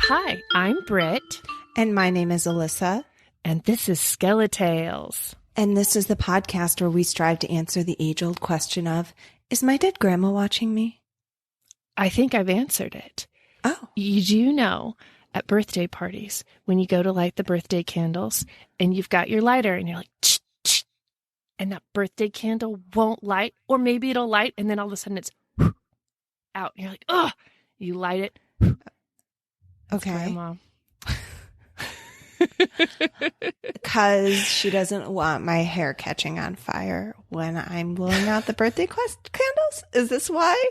Hi, I'm Britt. And my name is Alissa. And this is SkeleTales. And this is the podcast where we strive to answer the age-old question of, is my dead grandma watching me? I think I've answered it. Oh. You do know at birthday parties, when you go to light the birthday candles and you've got your lighter and you're like, ch, ch, and that birthday candle won't light, or maybe it'll light and then all of a sudden it's out. And you're like, ugh, you light it. Okay. Grandma. Because she doesn't want my hair catching on fire when I'm blowing out the birthday candles? Is this why?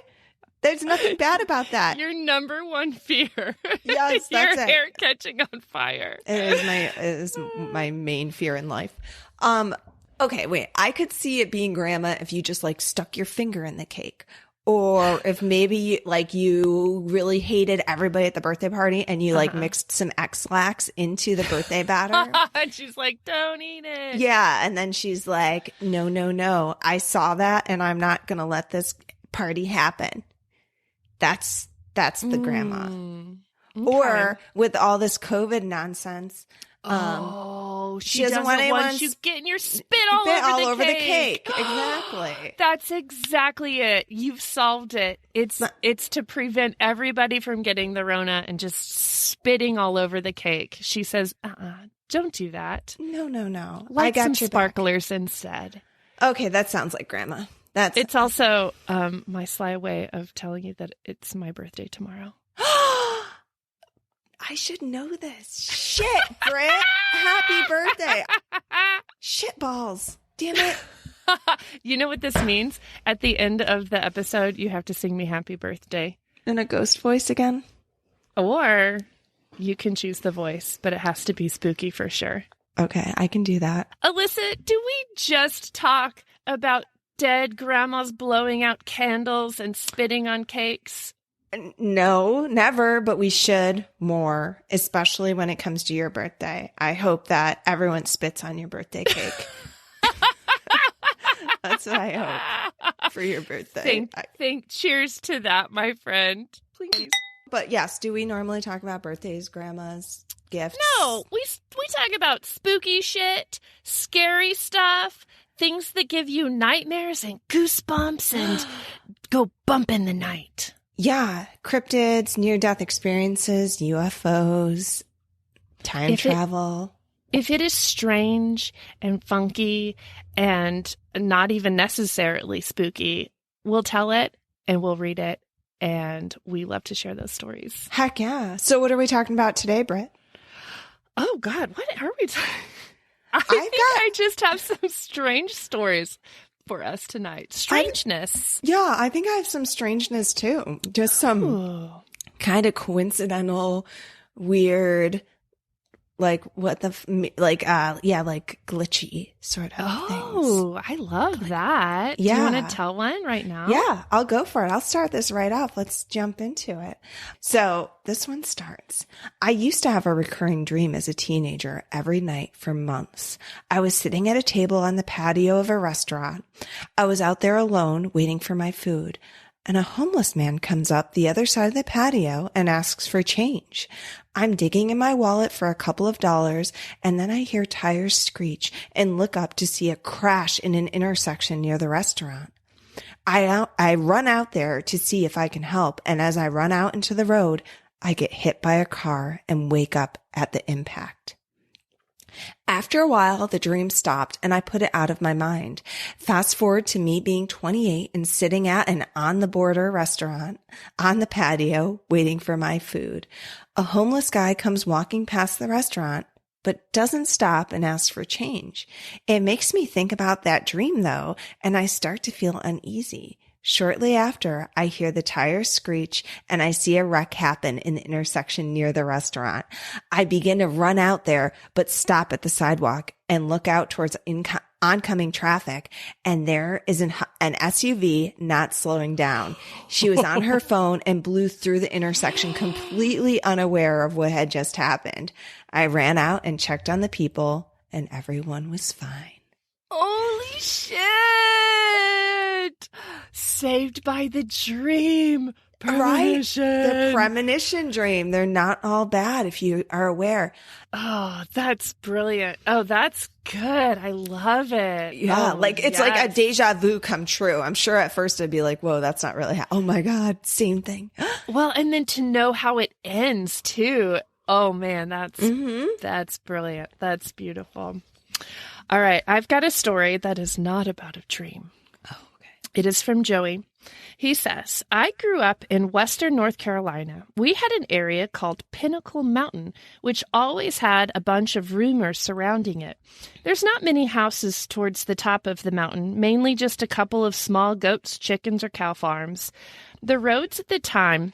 There's nothing bad about that. Your number one fear. Yes, that's your it. hair catching on fire. It is my main fear in life. Okay, wait. I could see it being grandma if you just like stuck your finger in the cake. Or if maybe like you really hated everybody at the birthday party and you like mixed some X-Lax into the birthday batter. And she's like, don't eat it. Yeah. And then she's like, no. I saw that and I'm not going to let this party happen. That's the grandma. Okay. Or with all this COVID nonsense. She doesn't want anyone you getting your spit all over the cake. Exactly. That's exactly it. You've solved it. It's to prevent everybody from getting the Rona and just spitting all over the cake. She says, don't do that. No. Light I got some your sparklers instead. Okay, that sounds like grandma. It's also my sly way of telling you that it's my birthday tomorrow. I should know this. Shit, Britt. Happy birthday. Shit balls. Damn it. You know what this means? At the end of the episode, you have to sing me happy birthday. In a ghost voice again? Or you can choose the voice, but it has to be spooky for sure. Okay, I can do that. Alissa, do we just talk about dead grandmas blowing out candles and spitting on cakes? No, never, but we should more, especially when it comes to your birthday. I hope that everyone spits on your birthday cake. That's what I hope for your birthday. Cheers to that, my friend. Please. But yes, do we normally talk about birthdays, grandmas, gifts? No, we talk about spooky shit, scary stuff, things that give you nightmares and goosebumps and go bump in the night. Yeah, cryptids, near-death experiences, UFOs, time travel. If it is strange and funky and not even necessarily spooky, we'll tell it and we'll read it, and we love to share those stories. Heck yeah. So what are we talking about today, Britt? Oh, God, what are we talking about? I just have some strange stories for us tonight. Strangeness. I think I have some strangeness too. Just some kind of coincidental, weird, like glitchy sort of things. Oh, I love that. Yeah. Do you want to tell one right now? Yeah, I'll go for it. I'll start this right off. Let's jump into it. So this one starts. I used to have a recurring dream as a teenager every night for months. I was sitting at a table on the patio of a restaurant. I was out there alone waiting for my food. And a homeless man comes up the other side of the patio and asks for change. I'm digging in my wallet for a couple of dollars, and then I hear tires screech and look up to see a crash in an intersection near the restaurant. I run out there to see if I can help, and as I run out into the road, I get hit by a car and wake up at the impact. After a while, the dream stopped and I put it out of my mind. Fast forward to me being 28 and sitting at an on-the-border restaurant on the patio waiting for my food. A homeless guy comes walking past the restaurant but doesn't stop and ask for change. It makes me think about that dream though, and I start to feel uneasy. Shortly after, I hear the tires screech and I see a wreck happen in the intersection near the restaurant. I begin to run out there, but stop at the sidewalk and look out towards oncoming traffic. And there is an SUV not slowing down. She was on her phone and blew through the intersection completely unaware of what had just happened. I ran out and checked on the people and everyone was fine. Holy shit! Saved by the dream. Premonition. Right? The premonition dream. They're not all bad if you are aware. Oh, that's brilliant. Oh, that's good. I love it. Yeah. Oh, like it's like a deja vu come true. I'm sure at first it'd be like, whoa, that's not really oh my God, same thing. Well, and then to know how it ends too. Oh man, that's brilliant. That's beautiful. All right. I've got a story that is not about a dream. Oh, okay. It is from Joey. He says, I grew up in Western North Carolina. We had an area called Pinnacle Mountain, which always had a bunch of rumors surrounding it. There's not many houses towards the top of the mountain, mainly just a couple of small goats, chickens, or cow farms. The roads at the time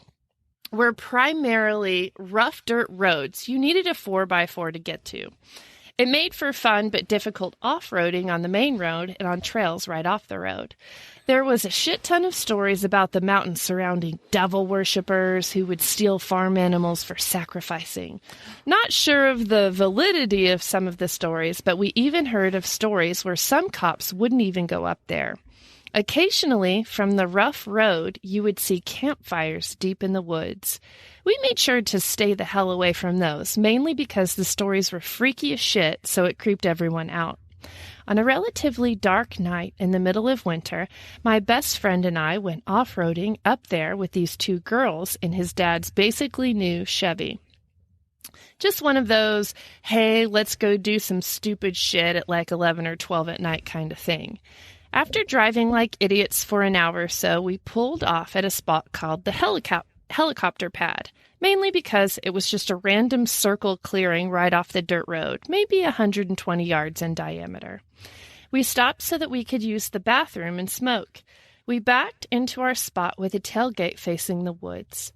were primarily rough dirt roads you needed a 4x4 to get to. It made for fun but difficult off-roading on the main road and on trails right off the road. There was a shit ton of stories about the mountains surrounding devil worshippers who would steal farm animals for sacrificing. Not sure of the validity of some of the stories, but we even heard of stories where some cops wouldn't even go up there. Occasionally, from the rough road, you would see campfires deep in the woods. We made sure to stay the hell away from those, mainly because the stories were freaky as shit, so it creeped everyone out. On a relatively dark night in the middle of winter, my best friend and I went off-roading up there with these two girls in his dad's basically new Chevy. Just one of those, hey, let's go do some stupid shit at like 11 or 12 at night kind of thing. After driving like idiots for an hour or so, we pulled off at a spot called the helicopter pad, mainly because it was just a random circle clearing right off the dirt road, maybe 120 yards in diameter. We stopped so that we could use the bathroom and smoke. We backed into our spot with a tailgate facing the woods.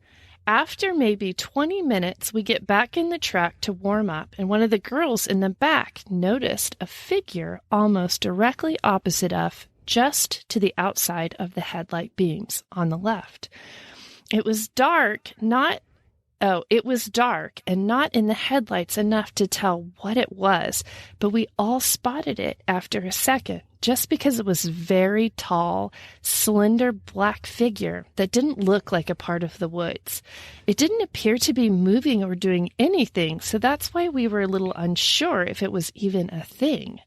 After maybe 20 minutes, we get back in the truck to warm up, and one of the girls in the back noticed a figure almost directly opposite of, just to the outside of the headlight beams on the left. It was dark and not in the headlights enough to tell what it was, but we all spotted it after a second, just because it was a very tall, slender black figure that didn't look like a part of the woods. It didn't appear to be moving or doing anything, so that's why we were a little unsure if it was even a thing.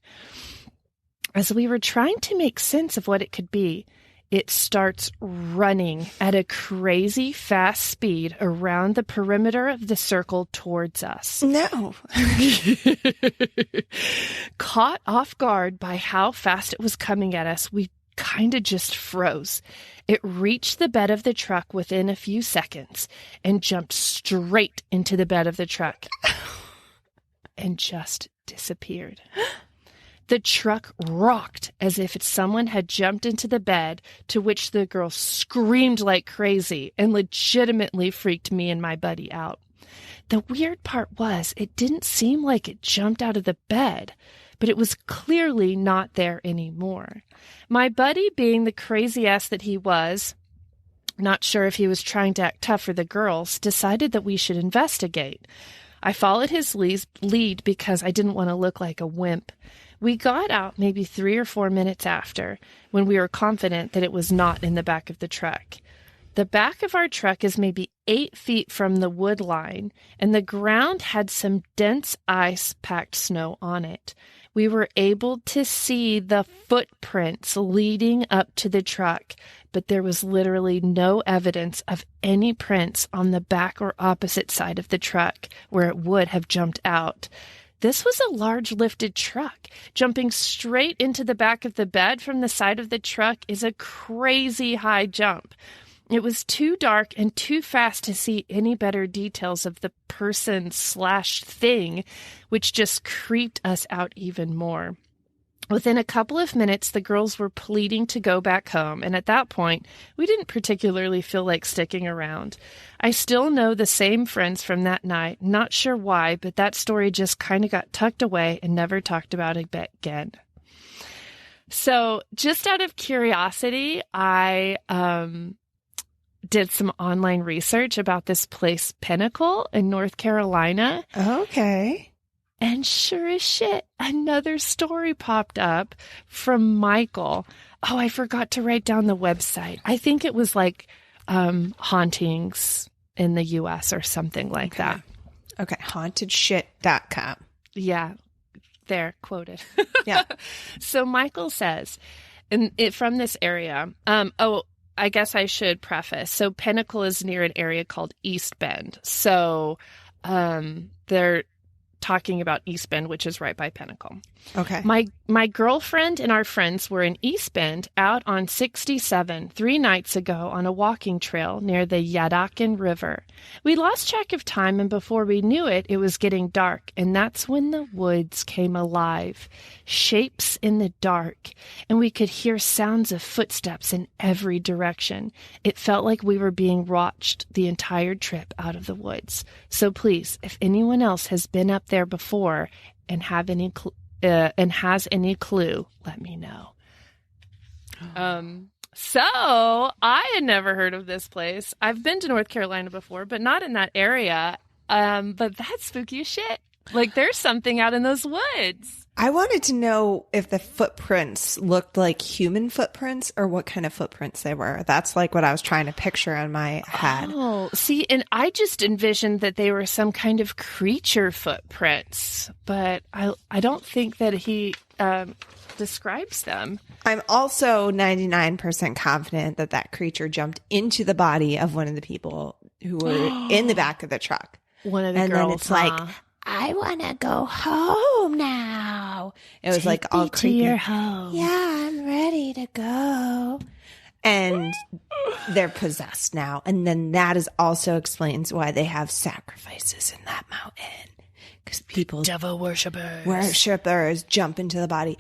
As we were trying to make sense of what it could be, it starts running at a crazy fast speed around the perimeter of the circle towards us. No. Caught off guard by how fast it was coming at us, we kind of just froze. It reached the bed of the truck within a few seconds and jumped straight into the bed of the truck and just disappeared. The truck rocked as if someone had jumped into the bed, to which the girl screamed like crazy and legitimately freaked me and my buddy out. The weird part was it didn't seem like it jumped out of the bed, but it was clearly not there anymore. My buddy, being the crazy ass that he was, not sure if he was trying to act tough for the girls, decided that we should investigate. I followed his lead because I didn't want to look like a wimp. We got out maybe 3 or 4 minutes after, when we were confident that it was not in the back of the truck. The back of our truck is maybe 8 feet from the wood line, and the ground had some dense ice-packed snow on it. We were able to see the footprints leading up to the truck, but there was literally no evidence of any prints on the back or opposite side of the truck where it would have jumped out. This was a large lifted truck. Jumping straight into the back of the bed from the side of the truck is a crazy high jump. It was too dark and too fast to see any better details of the person/thing, which just creeped us out even more. Within a couple of minutes, the girls were pleading to go back home, and at that point, we didn't particularly feel like sticking around. I still know the same friends from that night, not sure why, but that story just kind of got tucked away and never talked about again. So, just out of curiosity, I did some online research about this place, Pinnacle, in North Carolina. Okay. And sure as shit, another story popped up from Michael. Oh, I forgot to write down the website. I think it was like hauntings in the U.S. or something like that. Okay, hauntedshit.com. Yeah, there, quoted. Yeah. So Michael says, from this area, I guess I should preface. So Pinnacle is near an area called East Bend. So they're talking about East Bend, which is right by Pinnacle. Okay. My girlfriend and our friends were in East Bend out on 67 3 nights ago on a walking trail near the Yadkin River. We lost track of time, and before we knew it, it was getting dark, and that's when the woods came alive. Shapes in the dark, and we could hear sounds of footsteps in every direction. It felt like we were being watched the entire trip out of the woods. So please, if anyone else has been up there before and has any clue, let me know. So I had never heard of this place. I've been to North Carolina before, but not in that area. But that's spooky as shit. Like, there's something out in those woods. I wanted to know if the footprints looked like human footprints or what kind of footprints they were. That's like what I was trying to picture in my head. Oh, see, and I just envisioned that they were some kind of creature footprints, but I don't think that he describes them. I'm also 99% confident that that creature jumped into the body of one of the people who were in the back of the truck. One of the girls. And then it's like, I want to go home now. It was like all creepy. To your home. Yeah, I'm ready to go. And they're possessed now. And then that is also explains why they have sacrifices in that mountain. Because people, devil worshippers jump into the body.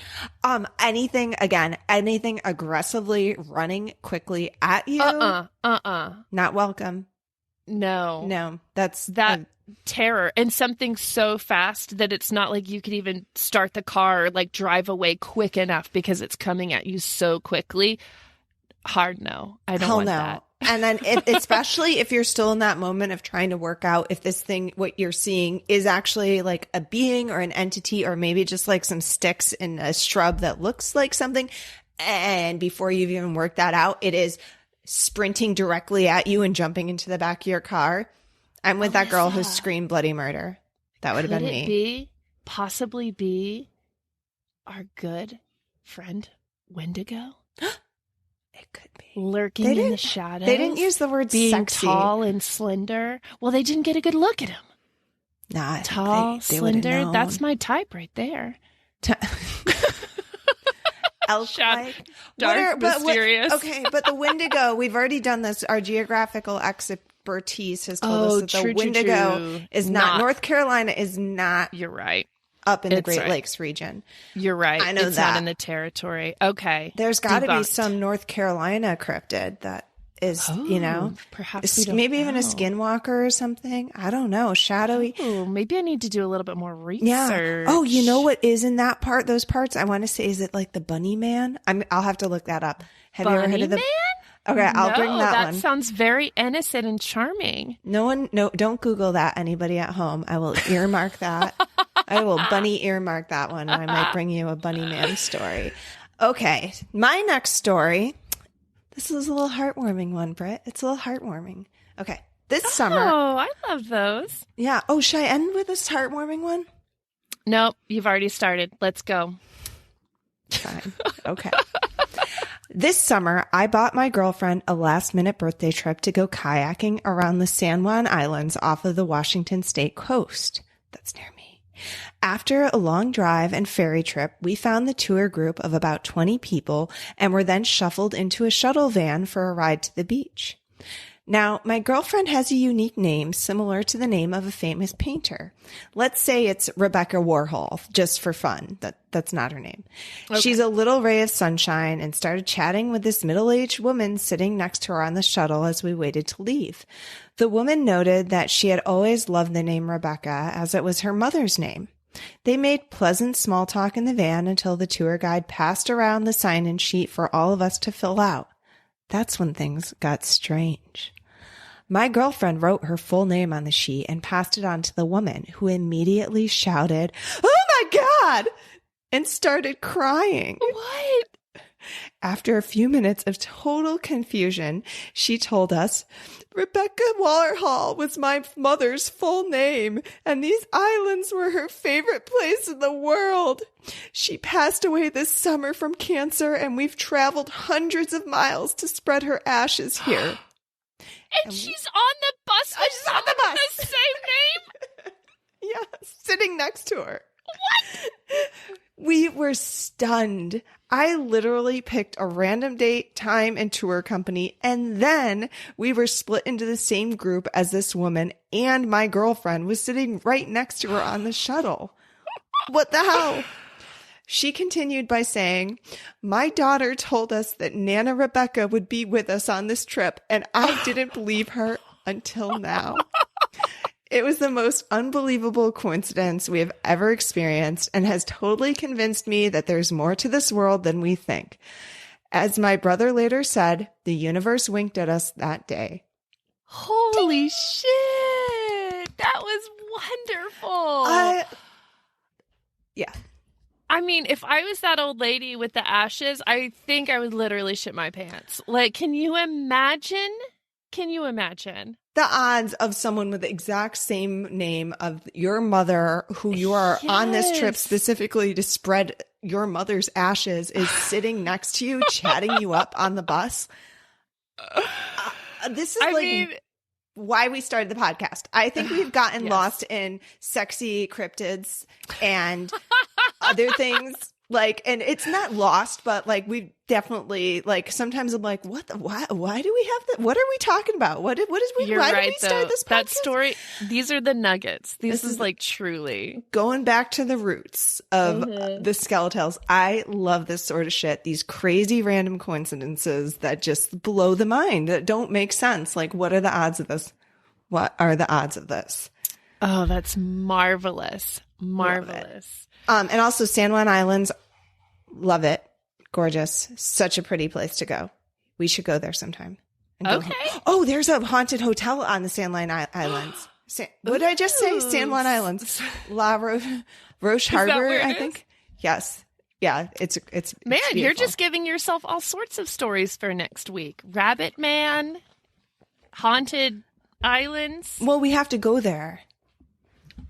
Anything aggressively running quickly at you. Not welcome. No. That's that terror, and something so fast that it's not like you could even start the car or like drive away quick enough because it's coming at you so quickly. Hard no. I don't want that. And then especially if you're still in that moment of trying to work out if this thing, what you're seeing is actually like a being or an entity, or maybe just like some sticks in a shrub that looks like something. And before you've even worked that out, it is sprinting directly at you and jumping into the back of your car. I'm with that girl who screamed bloody murder. That would have been me. Possibly be our good friend Wendigo? It could be. Lurking in the shadows. They didn't use the word being sexy. Tall and slender. Well, they didn't get a good look at him. Nah, tall, slender. That's my type right there. Elf-like. Dark, mysterious. Okay, but the Wendigo, we've already done this. Our geographical expertise has told us that the Wendigo is not, North Carolina is not. You're right. Up in the Great Lakes region. You're right. I know it's that. Not in the territory. Okay. There's got to be some North Carolina cryptid that is, perhaps maybe even a skinwalker or something. I don't know. Shadowy. Oh, maybe I need to do a little bit more research. Yeah. Oh, you know what is in that part? Those parts. I want to say, is it like the Bunny Man? I'll have to look that up. Have you ever heard of the? Okay, I'll bring that one. That sounds very innocent and charming. Don't Google that. Anybody at home? I will earmark that. I will bunny earmark that one, and I might bring you a Bunny Man story. Okay, my next story. This is a little heartwarming one, Britt. It's a little heartwarming. Okay, this summer. Oh, I love those. Yeah. Oh, should I end with this heartwarming one? Nope, you've already started. Let's go. Fine. Okay. This summer, I bought my girlfriend a last-minute birthday trip to go kayaking around the San Juan Islands off of the Washington state coast. That's near me. After a long drive and ferry trip, we found the tour group of about 20 people and were then shuffled into a shuttle van for a ride to the beach. Now, my girlfriend has a unique name similar to the name of a famous painter. Let's say it's Rebecca Warhol, just for fun. That's not her name. Okay. She's a little ray of sunshine and started chatting with this middle-aged woman sitting next to her on the shuttle as we waited to leave. The woman noted that she had always loved the name Rebecca as it was her mother's name. They made pleasant small talk in the van until the tour guide passed around the sign-in sheet for all of us to fill out. That's when things got strange. My girlfriend wrote her full name on the sheet and passed it on to the woman, who immediately shouted, "Oh my God!" and started crying. What? After a few minutes of total confusion, she told us, Rebecca Wallerhall was my mother's full name, and these islands were her favorite place in the world. She passed away this summer from cancer, and we've traveled hundreds of miles to spread her ashes here. And she's on the bus with she's on the bus. The same name? Yeah, sitting next to her. What? We were stunned. I literally picked a random date, time, and tour company, and then we were split into the same group as this woman, and my girlfriend was sitting right next to her on the shuttle. What the hell? She continued by saying, my daughter told us that Nana Rebecca would be with us on this trip, and I didn't believe her until now. It was the most unbelievable coincidence we have ever experienced and has totally convinced me that there's more to this world than we think. As my brother later said, the universe winked at us that day. Holy shit. That was wonderful. Yeah. I mean, if I was that old lady with the ashes, I think I would literally shit my pants. Like, can you imagine? Can you imagine? The odds of someone with the exact same name of your mother who you are on this trip specifically to spread your mother's ashes is sitting next to you, chatting you up on the bus. This is why we started the podcast. I think we've gotten lost in sexy cryptids and other things. Like, and it's not lost, but like we definitely like sometimes I'm like, why do we have that? What are we talking about? Why did we start this podcast? That story, these are the nuggets. This is like truly going back to the roots of the SkeleTales. I love this sort of shit. These crazy random coincidences that just blow the mind, that don't make sense. Like, what are the odds of this? What are the odds of this? Oh, that's marvelous. Marvelous. And also San Juan Islands, love it. Gorgeous. Such a pretty place to go. We should go there sometime. Okay. Oh, there's a haunted hotel on the San Juan Islands. What did I just say? San Juan Islands. La Roche Harbor, I think. Yes. Yeah, it's Man, it's you're just giving yourself all sorts of stories for next week. Rabbit Man, haunted islands. Well, we have to go there.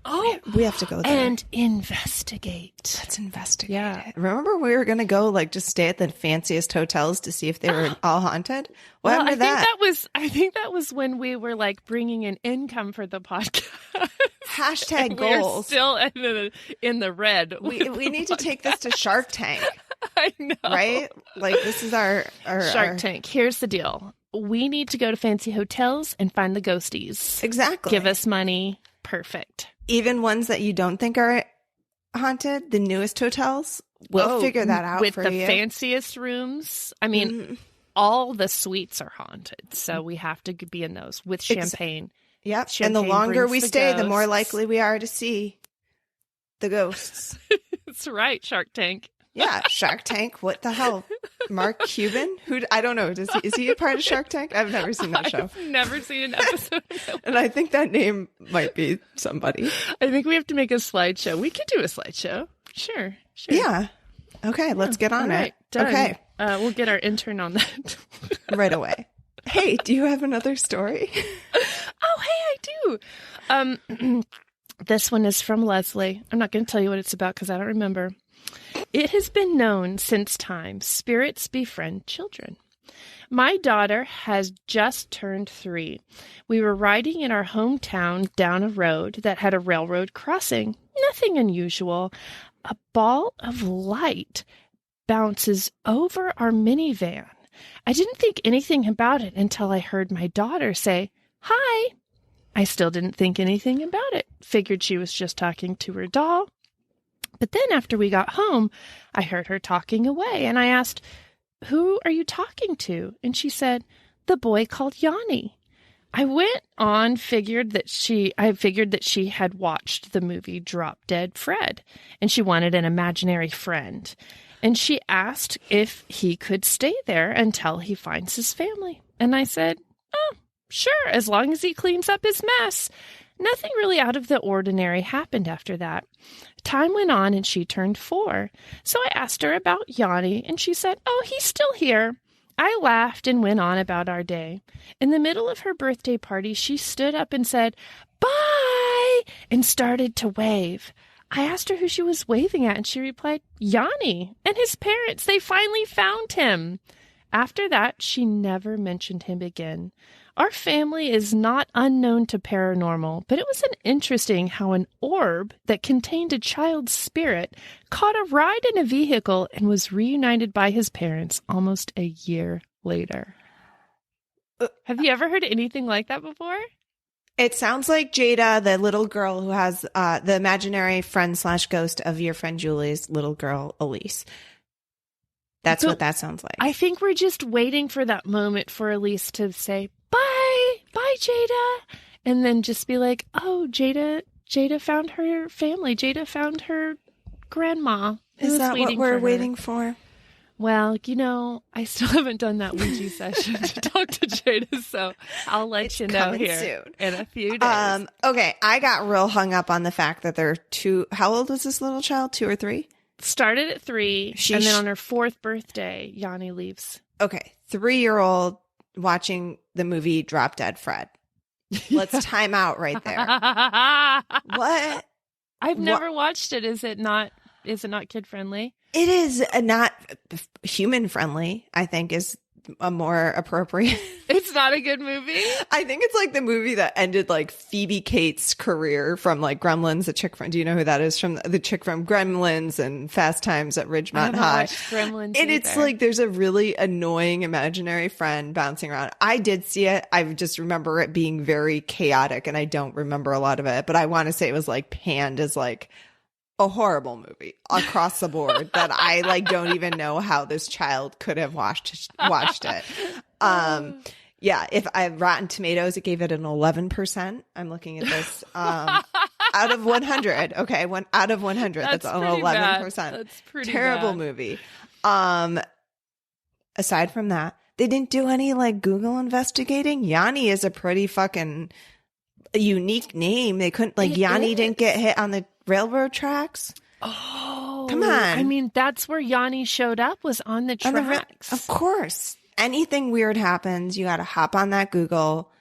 Oh, we have to go there and investigate. Let's investigate. Yeah. Remember we were going to go like just stay at the fanciest hotels to see if they were all haunted? What happened to that? I think that was when we were like bringing in income for the podcast. Hashtag goals. We're still in the red. We need to take this to Shark Tank. I know. Right? Like this is our Shark Tank. Here's the deal. We need to go to fancy hotels and find the ghosties. Exactly. Give us money. Perfect. Even ones that you don't think are haunted, the newest hotels, we'll figure that out with for the you. Fanciest rooms. I mean, all the suites are haunted, so we have to be in those with champagne. Yep. Champagne, and the longer we stay, the more ghosts. likely we are to see the ghosts. That's right, Shark Tank. Yeah, Shark Tank. What the hell? Mark Cuban? I don't know. Is he a part of Shark Tank? I've never seen that show. I've never seen an episode. And I think that name might be somebody. I think we have to make a slideshow. We could do a slideshow. Sure. Yeah. Okay, let's get on it. Done. Okay. We'll get our intern on that. Right away. Hey, do you have another story? Oh, hey, I do. This one is from Leslie. I'm not going to tell you what it's about because I don't remember. It has been known since time spirits befriend children. My daughter has just turned 3. We were riding in our hometown down a road that had a railroad crossing. Nothing unusual. A ball of light bounces over our minivan. I didn't think anything about it until I heard my daughter say, "Hi." I still didn't think anything about it. Figured she was just talking to her doll. But then after we got home, I heard her talking away, and I asked, "Who are you talking to?" And she said, "The boy called Yanny." I went on, figured that she had watched the movie Drop Dead Fred, and she wanted an imaginary friend. And she asked if he could stay there until he finds his family. And I said, "Oh, sure, as long as he cleans up his mess." Nothing really out of the ordinary happened after that. Time went on and she turned 4. So I asked her about Yanny, and she said, "Oh, he's still here." I laughed and went on about our day. In the middle of her birthday party, she stood up and said, "Bye," and started to wave. I asked her who she was waving at, and she replied, "Yanny and his parents. They finally found him." After that, she never mentioned him again. Our family is not unknown to paranormal, but it was interesting how an orb that contained a child's spirit caught a ride in a vehicle and was reunited by his parents almost a year later. Have you ever heard anything like that before? It sounds like Jada, the little girl who has the imaginary friend / ghost of your friend Julie's little girl, Elise. That's what that sounds like. I think we're just waiting for that moment for Elise to say, "Bye, bye, Jada," and then just be like, "Oh, Jada found her family. Jada found her grandma." Is that what we're waiting for? Well, I still haven't done that Ouija session to talk to Jada, so I'll let you know here soon. In a few days. Okay, I got real hung up on the fact that they're 2. How old was this little child? 2 or 3? Started at 3, and then on her 4th birthday, Yanny leaves. Okay, 3-year-old watching the movie Drop Dead Fred. Let's time out right there. What? I've never watched it. Is it not kid friendly? It is not human friendly, I think, is a more appropriate. It's not a good movie. I think it's like the movie that ended like Phoebe Cates' career from like Gremlins, the chick from, do you know who that is? From the chick from Gremlins and Fast Times at Ridgemont High. Gremlins and it's like there's a really annoying imaginary friend bouncing around. I did see it. I just remember it being very chaotic, and I don't remember a lot of it, but I want to say it was like panned as like a horrible movie across the board that I like don't even know how this child could have watched it. Yeah, if I Rotten Tomatoes, it gave it an 11%. I'm looking at this out of 100. Okay, out of 100. That's an 11%. That's pretty terrible bad. Movie. Aside from that, they didn't do any like Google investigating. Yanny is a pretty fucking unique name. They couldn't Yanny didn't get hit on the railroad tracks. Oh, come on! I mean, that's where Yanny showed up, was on the tracks. Of course, anything weird happens, you got to hop on that Google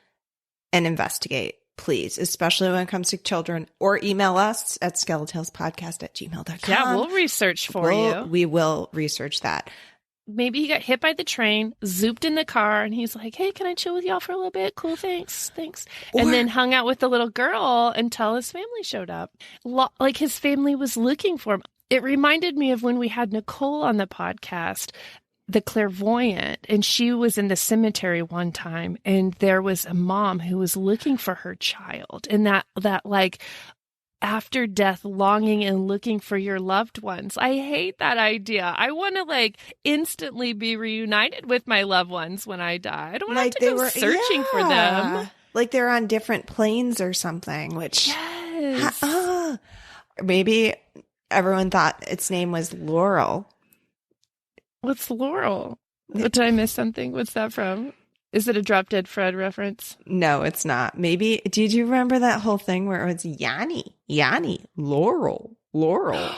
and investigate, please. Especially when it comes to children, or email us at skeletalespodcast@gmail.com. Yeah, we'll research for you. We will research that. Maybe he got hit by the train, zooped in the car, and he's like, "Hey, can I chill with y'all for a little bit? Cool, thanks. And then hung out with the little girl until his family showed up. Like his family was looking for him. It reminded me of when we had Nicole on the podcast, the clairvoyant, and she was in the cemetery one time, and there was a mom who was looking for her child, and that like after death longing and looking for your loved ones. I hate that idea. I want to like instantly be reunited with my loved ones when I die. I don't want to go searching for them. Like they're on different planes or something, which yes. Maybe everyone thought its name was Laurel. What's Laurel? Did I miss something? What's that from? Is it a Drop Dead Fred reference? No, it's not. Maybe, did you remember that whole thing where it was Yanny, Laurel?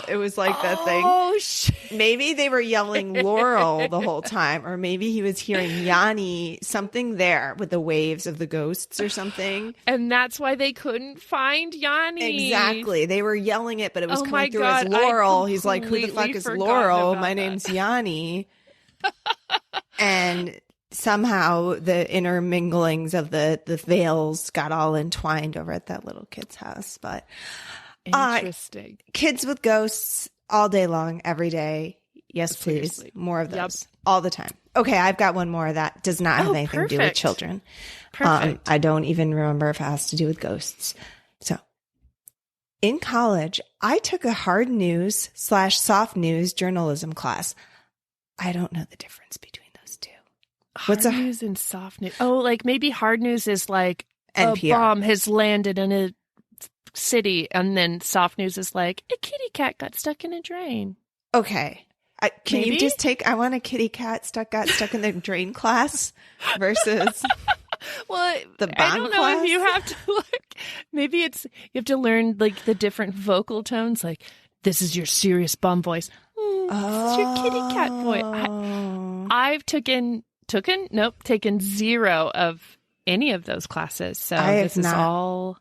It was like that thing. Oh, shit. Maybe they were yelling Laurel the whole time, or maybe he was hearing Yanny, something there with the waves of the ghosts or something. And that's why they couldn't find Yanny. Exactly. They were yelling it, but it was coming through as Laurel. He's like, who the fuck is Laurel? My name's Yanny. And somehow the interminglings of the veils got all entwined over at that little kid's house. But interesting. Kids with ghosts all day long, every day. Yes, please. Seriously. More of those all the time. Okay, I've got one more that does not have anything to do with children. Perfect. I don't even remember if it has to do with ghosts. So in college, I took a hard news / soft news journalism class. I don't know the difference between those two. Hard news and soft news. Oh, like maybe hard news is like NPR. A bomb has landed in a city, and then soft news is like a kitty cat got stuck in a drain. Okay. Can Maybe? you just I want a kitty cat got stuck in the drain class versus Well, The I bond don't know class? if you have to maybe you have to learn like the different vocal tones. Like this is your serious bum voice. This is your kitty cat voice. I've taken zero of any of those classes. So this is all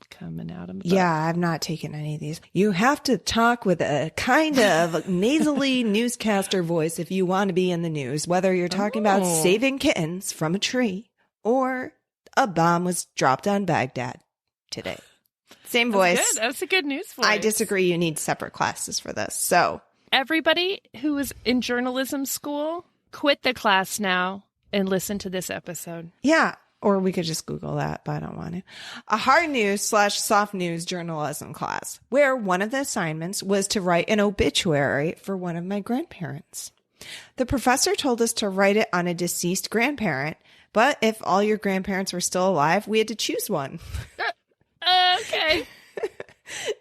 coming out of the book. Yeah, I've not taken any of these. You have to talk with a kind of nasally newscaster voice if you want to be in the news, whether you're talking about saving kittens from a tree or a bomb was dropped on Baghdad today. Same voice. Good. That's a good news voice. I disagree. You need separate classes for this. So everybody who is in journalism school, quit the class now and listen to this episode. Yeah. Or we could just Google that, but I don't want to. A hard news / soft news journalism class, where one of the assignments was to write an obituary for one of my grandparents. The professor told us to write it on a deceased grandparent, but if all your grandparents were still alive, we had to choose one. Okay.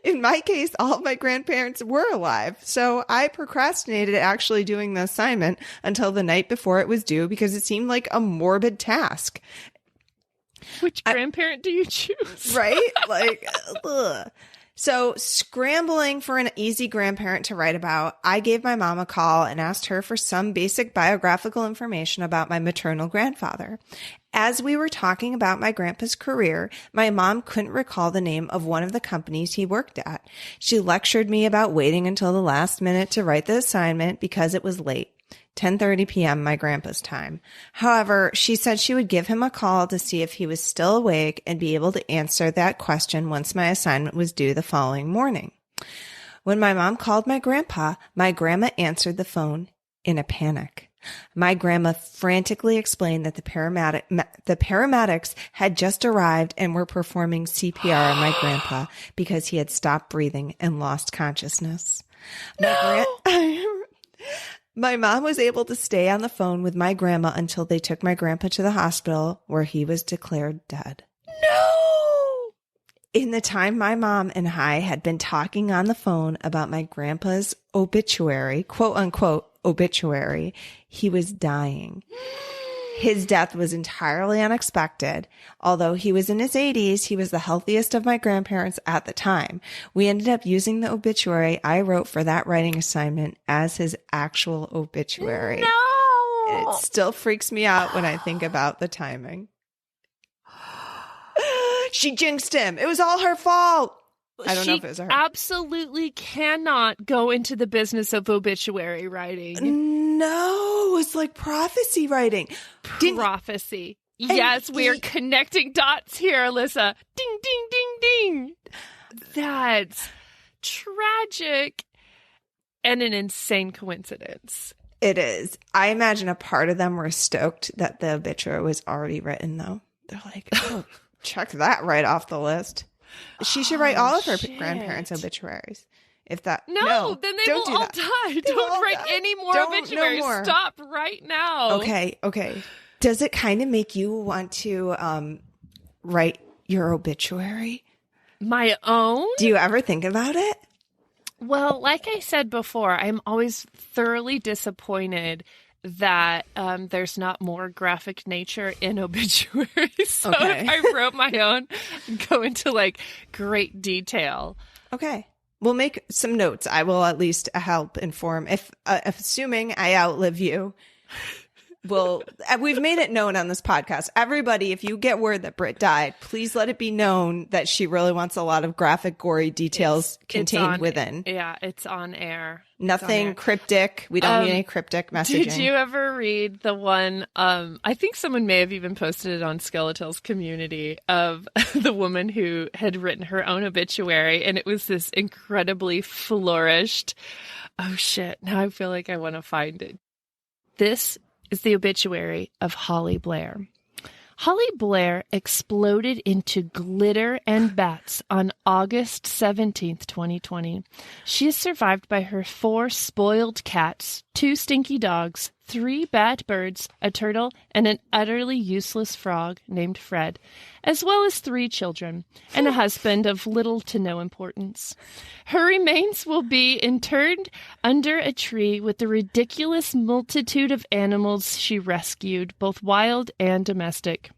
In my case, all of my grandparents were alive, so I procrastinated actually doing the assignment until the night before it was due because it seemed like a morbid task. Which grandparent do you choose? Right? Like, ugh. So scrambling for an easy grandparent to write about, I gave my mom a call and asked her for some basic biographical information about my maternal grandfather. As we were talking about my grandpa's career, my mom couldn't recall the name of one of the companies he worked at. She lectured me about waiting until the last minute to write the assignment because it was late. 10:30 p.m. my grandpa's time. However, she said she would give him a call to see if he was still awake and be able to answer that question once my assignment was due the following morning. When my mom called my grandpa answered the phone in a panic. My grandma frantically explained that the paramedics had just arrived and were performing CPR on my grandpa because he had stopped breathing and lost consciousness. My mom was able to stay on the phone with my grandma until they took my grandpa to the hospital where he was declared dead. No! In the time my mom and I had been talking on the phone about my grandpa's obituary, quote unquote obituary, he was dying. His death was entirely unexpected. Although he was in his 80s, he was the healthiest of my grandparents at the time. We ended up using the obituary I wrote for that writing assignment as his actual obituary. No! And it still freaks me out when I think about the timing. She jinxed him. It was all her fault. I don't know if it was her. Absolutely cannot go into the business of obituary writing. No, it's like prophecy writing. Prophecy. Yes, we are connecting dots here, Alissa. Ding, ding, ding, ding. That's tragic and an insane coincidence. It is. I imagine a part of them were stoked that the obituary was already written, though. They're like, oh, check that right off the list. She should write all of her grandparents' obituaries. If that no, then they will all die. Don't write any more obituaries. No more. Stop right now. Okay. Does it kind of make you want to write your obituary? My own? Do you ever think about it? Well, like I said before, I'm always thoroughly disappointed that there's not more graphic nature in obituaries. So if I wrote my own, I'd go into like great detail. Okay. We'll make some notes. I will at least help inform. If assuming I outlive you, we've made it known on this podcast. Everybody, if you get word that Britt died, please let it be known that she really wants a lot of graphic, gory details contained within. Yeah, it's on air. Nothing cryptic. We don't need any cryptic messaging. Did you ever read the one, I think someone may have even posted it on SkeleTales community, of the woman who had written her own obituary, and it was this incredibly flourished, oh shit, now I feel like I want to find it. This is the obituary of Holly Blair. Holly Blair exploded into glitter and bats on August 17th, 2020. She is survived by her 4 spoiled cats, 2 stinky dogs, 3 bad birds, a turtle, and an utterly useless frog named Fred, as well as 3 children, and a husband of little to no importance. Her remains will be interred under a tree with the ridiculous multitude of animals she rescued, both wild and domestic.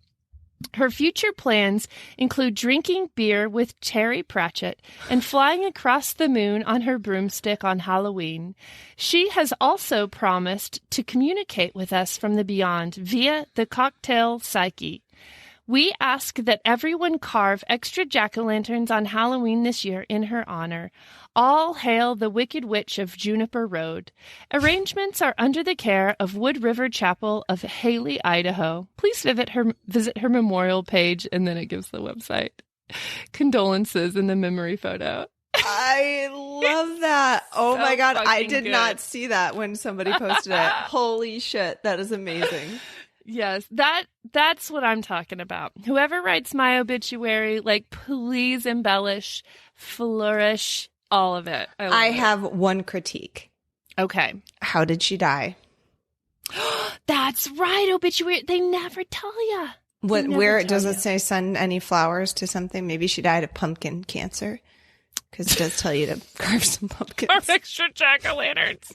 Her future plans include drinking beer with Terry Pratchett and flying across the moon on her broomstick on Halloween. She has also promised to communicate with us from the beyond via the cocktail psyche. We ask that everyone carve extra jack-o'-lanterns on Halloween this year in her honor. All hail the Wicked Witch of Juniper Road. Arrangements are under the care of Wood River Chapel of Haley, Idaho. Please visit her memorial page, and then it gives the website. Condolences in the memory photo. I love that. Oh So my God. I fucking did good. not see that when somebody posted it. Holy shit. That is amazing. Yes, that's what I'm talking about. Whoever writes my obituary, like, please embellish, flourish, all of it. I have one critique. Okay. How did she die? That's right, obituary. They never tell you. Where does it say send any flowers to something? Maybe she died of pumpkin cancer. Because it does tell you to carve some pumpkins. Carve extra jack-o'-lanterns.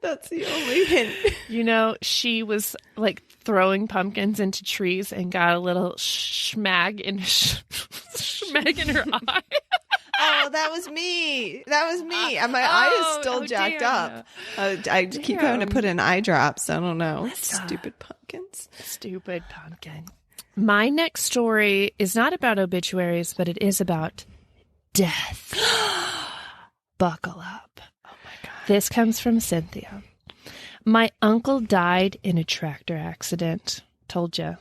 That's the only hint. You know, she was like throwing pumpkins into trees and got a little schmag in her eye. Oh, that was me. That was me. And my eye is still jacked up. I keep having to put in eye drops. I don't know. Stupid pumpkins. Stupid pumpkin. My next story is not about obituaries, but it is about death. Buckle up. This comes from Cynthia. My uncle died in a tractor accident. Told you.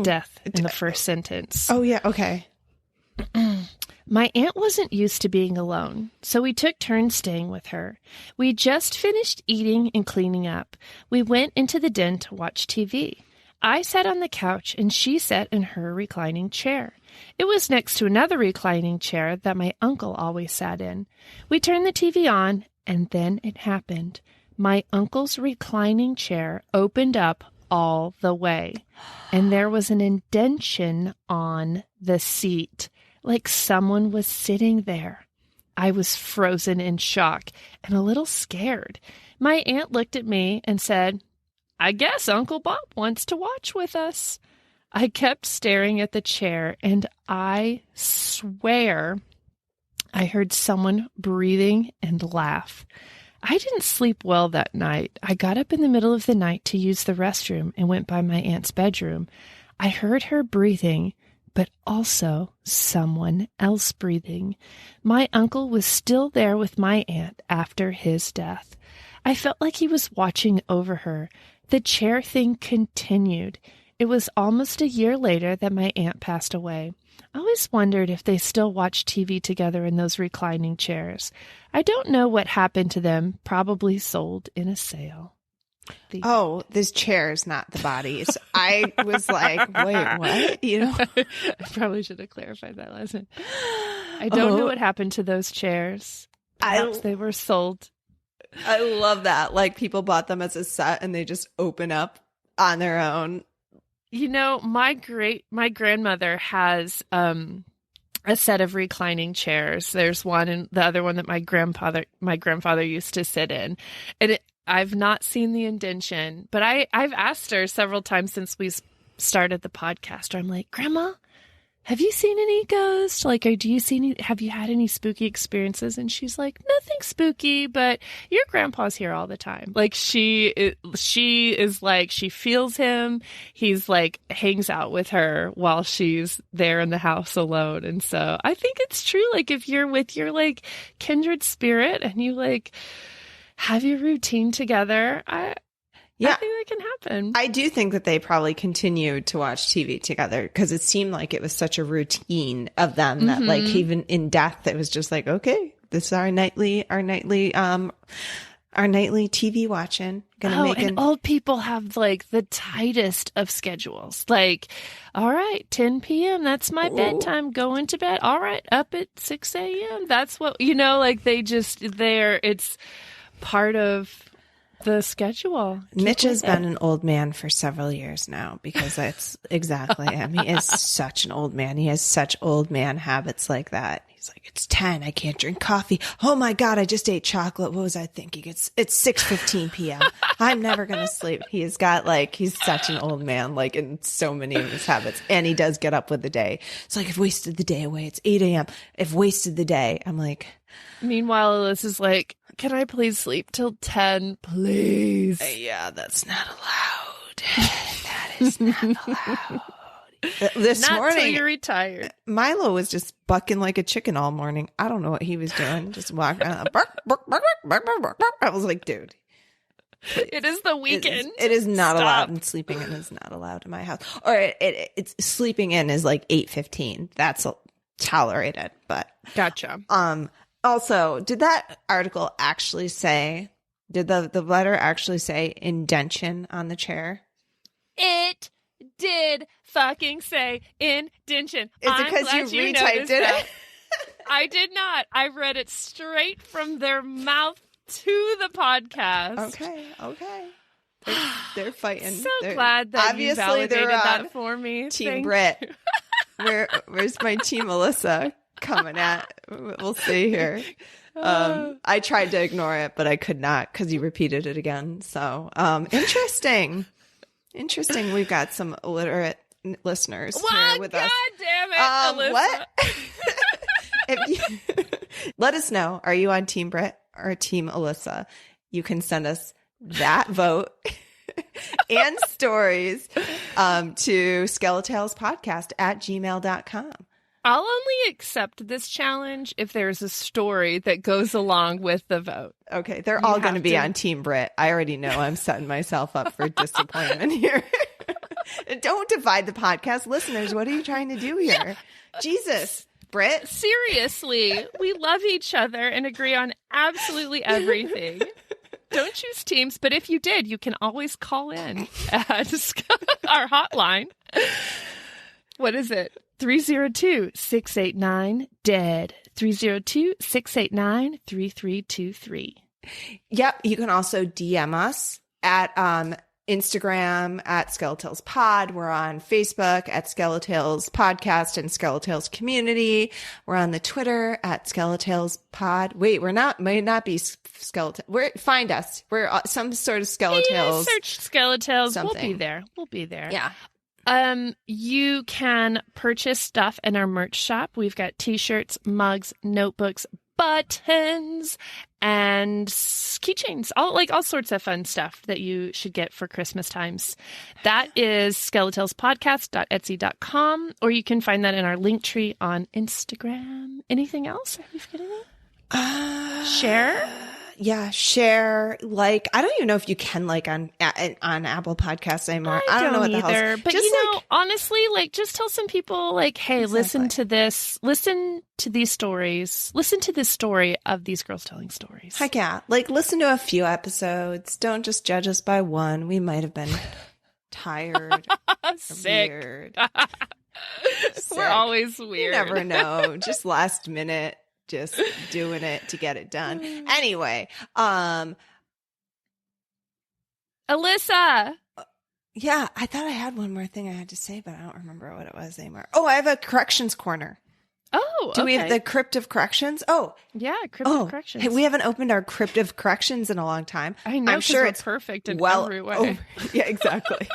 Death in the first sentence. Oh, yeah. Okay. My aunt wasn't used to being alone, so we took turns staying with her. We just finished eating and cleaning up. We went into the den to watch TV. I sat on the couch and she sat in her reclining chair. It was next to another reclining chair that my uncle always sat in. We turned the TV on. And then it happened. My uncle's reclining chair opened up all the way, and there was an indentation on the seat, like someone was sitting there. I was frozen in shock and a little scared. My aunt looked at me and said, I guess Uncle Bob wants to watch with us. I kept staring at the chair, and I swear I heard someone breathing and laugh. I didn't sleep well that night. I got up in the middle of the night to use the restroom and went by my aunt's bedroom. I heard her breathing, but also someone else breathing. My uncle was still there with my aunt after his death. I felt like he was watching over her. The chair thing continued. It was almost a year later that my aunt passed away. I always wondered if they still watch TV together in those reclining chairs. I don't know what happened to them, probably sold in a sale. Oh, this chair is not the bodies. I was like, wait, what? You know, I probably should have clarified that lesson. I don't know what happened to those chairs. Perhaps they were sold. I love that. Like, people bought them as a set and they just open up on their own. You know, my grandmother has a set of reclining chairs. There's one and the other one that my grandfather used to sit in. And I've not seen the indentation, but I've asked her several times since we started the podcast. I'm like, Grandma, have you seen any ghosts? Like, have you had any spooky experiences? And she's like, nothing spooky, but your grandpa's here all the time. Like, she is like, she feels him. He's like, hangs out with her while she's there in the house alone. And so I think it's true. Like, if you're with your like kindred spirit and you like have your routine together, I think that can happen. I do think that they probably continued to watch TV together because it seemed like it was such a routine of them that like even in death, it was just like, okay, this is our nightly TV watching. And old people have like the tightest of schedules. Like, all right, 10 p.m. That's my bedtime. Going to bed. All right, up at 6 a.m. That's what, like it's part of the schedule. Mitch has been an old man for several years now because that's exactly him. He is such an old man. He has such old man habits like that. He's like, it's 10. I can't drink coffee. Oh my God, I just ate chocolate. What was I thinking? It's 6:15 p.m. I'm never going to sleep. He's got he's such an old man, in so many of his habits. And he does get up with the day. It's like, I've wasted the day away. It's 8 a.m. I've wasted the day. I'm like. Meanwhile, Alyssa's like, can I please sleep till 10, please? Yeah, that's not allowed. That is not allowed. This morning, till you're retired. Milo was just bucking like a chicken all morning. I don't know what he was doing. Just walking around. Bark, bark, bark, bark, bark, bark, bark. I was like, dude. It is the weekend. It is not allowed. And sleeping in is not allowed in my house. Or it's sleeping in is 8:15. That's tolerated, but. Gotcha. Also, did that article actually say, did the letter actually say indention on the chair? It did fucking say indention. Is it because you retyped it? I did not. I read it straight from their mouth to the podcast. Okay. They're fighting. So glad that you validated that for me. Team Britt. Where's my team Alissa coming at? We'll see here. I tried to ignore it, but I could not because you repeated it again. So interesting. We've got some illiterate listeners here with us. God damn it, Alissa. What? Let us know. Are you on Team Britt or Team Alissa? You can send us that vote and stories to skeletalespodcast at gmail.com. I'll only accept this challenge if there's a story that goes along with the vote. Okay, they're all going to be on Team Britt. I already know I'm setting myself up for disappointment here. Don't divide the podcast. Listeners, what are you trying to do here? Yeah. Jesus, Britt. Seriously, we love each other and agree on absolutely everything. Don't choose teams, but if you did, you can always call in at our hotline. What is it? 302-689-DEAD. 302-689-3323. Yep. You can also DM us at Instagram at SkeleTales Pod. We're on Facebook at SkeleTales Podcast and SkeleTales Community. We're on the Twitter at SkeleTales Pod. Wait, might not be SkeleTales. Find us. We're some sort of SkeleTales. Yeah, search SkeleTales. Something. We'll be there. Yeah. You can purchase stuff in our merch shop. We've got t-shirts, mugs, notebooks, buttons, and keychains, all sorts of fun stuff that you should get for Christmas times. That is skeletalespodcast.etsy.com, or you can find that in our link tree on Instagram. Anything else? Are we forgetting anything? Share? Yeah, share, I don't even know if you can on Apple Podcasts anymore. I don't know what the hell. But honestly, just tell some people hey, exactly. Listen to this. Listen to these stories. Listen to this story of these girls telling stories. Heck yeah. Listen to a few episodes. Don't just judge us by one. We might have been tired. Sick. Weird. We're always weird. You never know. Just last minute. Just doing it to get it done. Anyway, Alissa. Yeah, I thought I had one more thing I had to say, but I don't remember what it was anymore. Oh, I have a corrections corner. Oh, Do we have the Crypt of Corrections? Oh. Yeah, Crypt of Corrections. Hey, we haven't opened our Crypt of Corrections in a long time. I know, I'm sure it's perfect in every way. Yeah, exactly.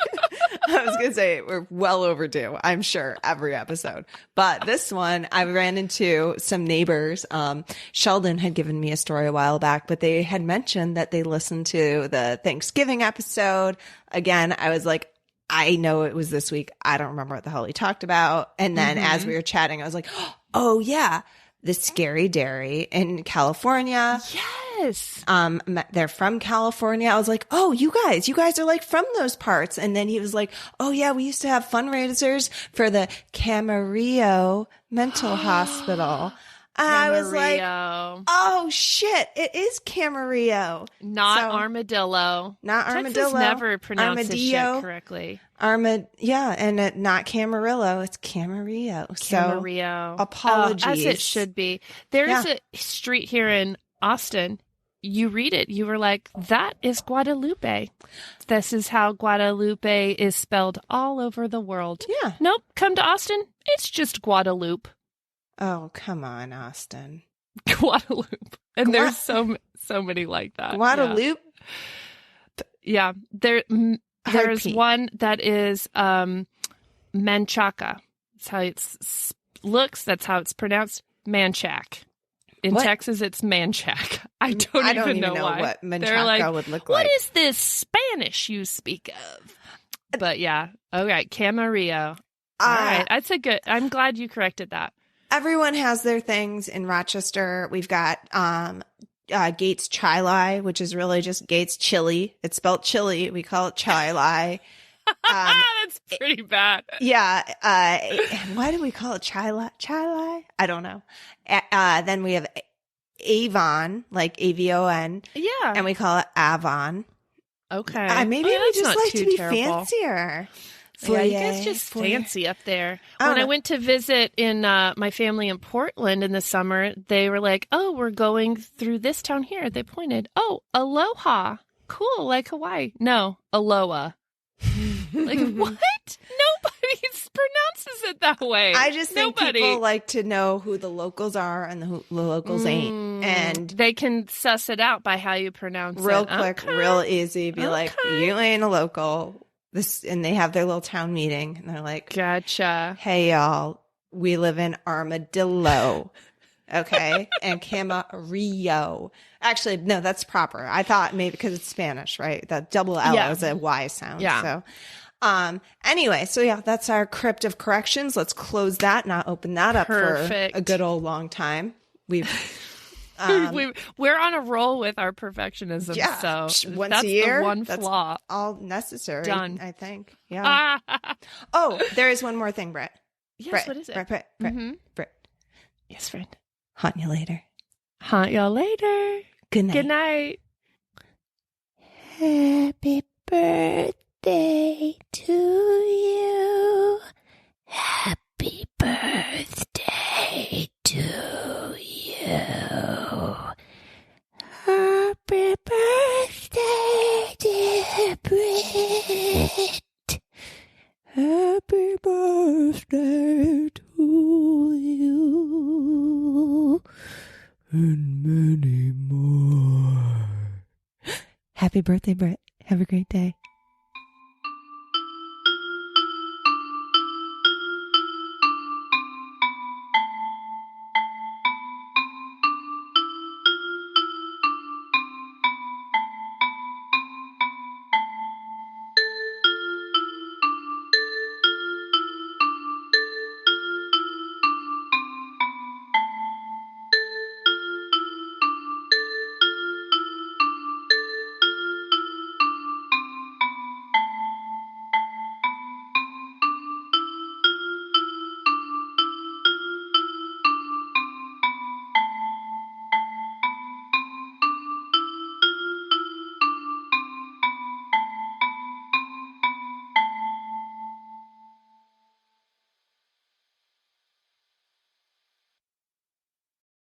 I was going to say, we're well overdue, I'm sure, every episode. But this one, I ran into some neighbors. Sheldon had given me a story a while back, but they had mentioned that they listened to the Thanksgiving episode. Again, I was like, I know it was this week. I don't remember what the hell he talked about. And then as we were chatting, I was like, oh, yeah, the Scary Dairy in California. Yes. They're from California. I was like, oh, you guys are from those parts. And then he was like, oh, yeah, we used to have fundraisers for the Camarillo Mental Hospital. I was like, oh, shit, it is Camarillo. Not armadillo. Not armadillo. Texas never pronounces shit correctly. Yeah, and not Camarillo. It's Camarillo. Camarillo. So, apologies. As it should be. There's a street here in Austin. you read it, you were like, that is Guadalupe. This is how Guadalupe is spelled all over the world. Yeah. Nope. Come to Austin. It's just Guadalupe. Oh, come on, Austin. Guadalupe. And there's so many like that. Guadalupe? Yeah. There's one that is Manchaca. That's how it looks. That's how it's pronounced. Manchac. In Texas, it's Manchac. I don't even know why. What Manchaca would look like. What is this Spanish you speak of? But yeah. All right. Camarillo. All right. That's a good. I'm glad you corrected that. Everyone has their things in Rochester. We've got Gates Chili, which is really just Gates Chili. It's spelled chili. We call it Chili. That's pretty bad. Yeah. Why do we call it Chili? I don't know. Then we have Avon, like Avon. Yeah. And we call it Avon. Okay. Maybe we just like to be fancier. Yeah, you guys just fancy up there. When I went to visit in my family in Portland in the summer, they were like, oh, we're going through this town here. They pointed, oh, Aloha. Cool, like Hawaii. No, Aloha. Like, what? Nobody pronounces it that way. I just think people like to know who the locals are and who the locals ain't. And they can suss it out by how you pronounce it. Real quick, real easy. Be like, you ain't a local. And they have their little town meeting. And they're like, gotcha. Hey, y'all. We live in Armadillo. Okay. And Camarillo. Actually, no, that's proper. I thought maybe because it's Spanish, right? That double L is a Y sound. Yeah. So, anyway, so yeah, that's our crypt of corrections. Let's close that, not open that up for a good old long time. We're on a roll with our perfectionism. Yeah. So once that's a year, the one that's flaw. all necessary. Done. I think. Yeah. Oh, there is one more thing, Britt. Yes. Britt, what is it? Britt. Britt. Yes, friend. Haunt you later. Haunt y'all later. Good night. Good night. Happy birthday to you. Happy birthday to you. Happy birthday, dear Britt. Happy birthday to you. And many more. Happy birthday, Britt. Have a great day.